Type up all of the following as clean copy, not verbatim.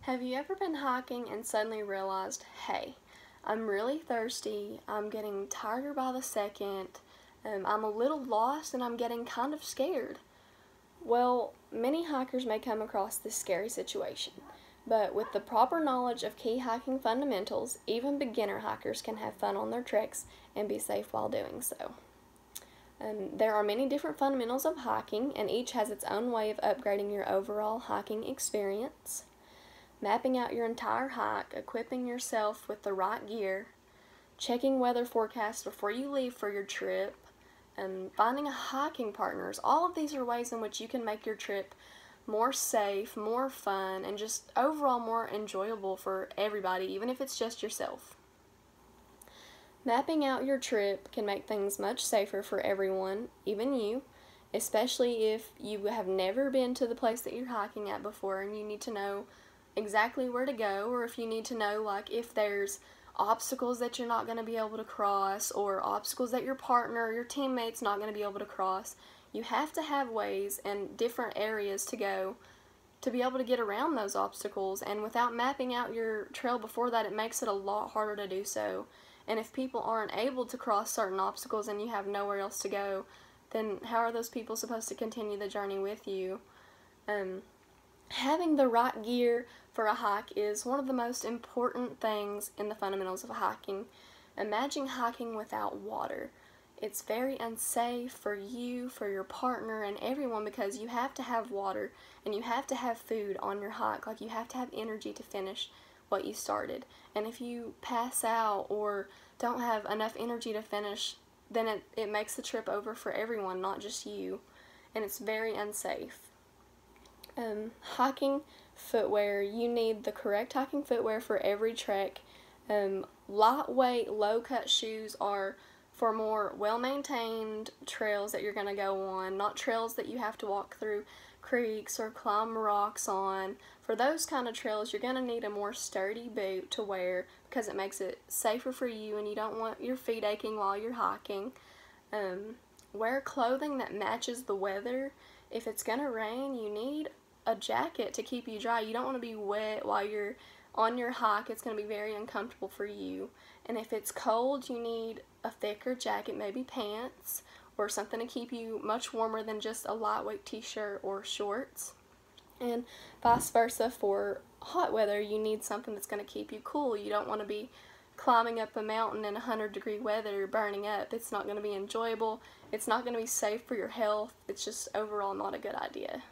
Have you ever been hiking and suddenly realized, hey, I'm really thirsty, I'm getting tired by the second, I'm a little lost, and I'm getting kind of scared? Well, many hikers may come across this scary situation, but with the proper knowledge of key hiking fundamentals, even beginner hikers can have fun on their treks and be safe while doing so. There are many different fundamentals of hiking, and each has its own way of upgrading your overall hiking experience. Mapping out your entire hike, equipping yourself with the right gear, checking weather forecasts before you leave for your trip, and finding a hiking partners. All of these are ways in which you can make your trip more safe, more fun, and just overall more enjoyable for everybody, even if it's just yourself. Mapping out your trip can make things much safer for everyone, even you, especially if you have never been to the place that you're hiking at before and you need to know exactly where to go, or if you need to know like if there's obstacles that you're not going to be able to cross, or obstacles that your partner or your teammate's not going to be able to cross. You have to have ways and different areas to go to be able to get around those obstacles, and without mapping out your trail before that, it makes it a lot harder to do so. And if people aren't able to cross certain obstacles and you have nowhere else to go, then how are those people supposed to continue the journey with you? Having the right gear for a hike is one of the most important things in the fundamentals of hiking. Imagine hiking without water. It's very unsafe for you, for your partner, and everyone, because you have to have water and you have to have food on your hike. Like, you have to have energy to finish what you started. And if you pass out or don't have enough energy to finish, then it makes the trip over for everyone, not just you. And it's very unsafe. Hiking footwear. You need the correct hiking footwear for every trek. Lightweight, low-cut shoes are for more well-maintained trails that you're going to go on, not trails that you have to walk through creeks or climb rocks on. For those kind of trails, you're going to need a more sturdy boot to wear because it makes it safer for you and you don't want your feet aching while you're hiking. Wear clothing that matches the weather. If it's going to rain, you need a jacket to keep you dry. You don't want to be wet while you're on your hike. It's going to be very uncomfortable for you. And if it's cold, you need a thicker jacket, maybe pants, or something to keep you much warmer than just a lightweight t-shirt or shorts. And vice versa, for hot weather, you need something that's going to keep you cool. You don't want to be climbing up a mountain in 100-degree weather burning up. It's not going to be enjoyable. It's not going to be safe for your health. It's just overall not a good idea.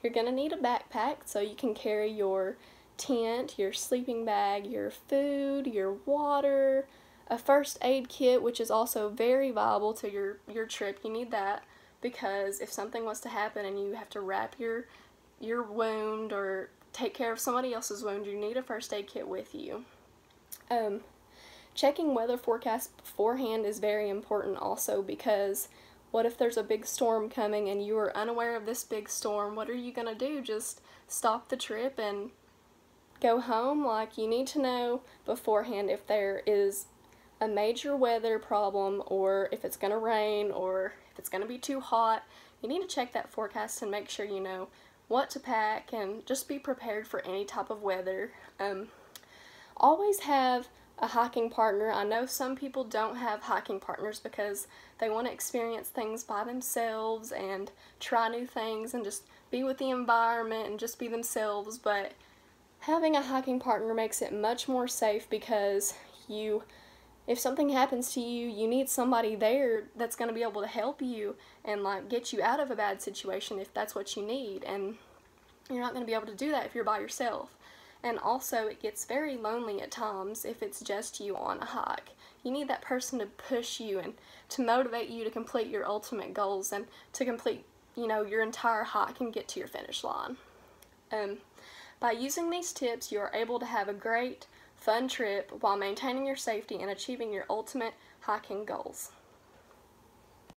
You're going to need a backpack so you can carry your tent, your sleeping bag, your food, your water, a first aid kit, which is also very vital to your trip. You need that because if something was to happen and you have to wrap your wound or take care of somebody else's wound, you need a first aid kit with you. Checking weather forecasts beforehand is very important also, because what if there's a big storm coming and you are unaware of this big storm? What are you going to do? Just stop the trip and go home? Like, you need to know beforehand if there is a major weather problem, or if it's going to rain, or if it's going to be too hot. You need to check that forecast and make sure you know what to pack, and just be prepared for any type of weather. Always have a hiking partner. I know some people don't have hiking partners because they want to experience things by themselves and try new things and just be with the environment and just be themselves, but having a hiking partner makes it much more safe, because if something happens to you, you need somebody there that's going to be able to help you and like get you out of a bad situation if that's what you need, and you're not going to be able to do that if you're by yourself. And also, it gets very lonely at times if it's just you on a hike. You need that person to push you and to motivate you to complete your ultimate goals and to complete, your entire hike and get to your finish line. By using these tips, you are able to have a great, fun trip while maintaining your safety and achieving your ultimate hiking goals.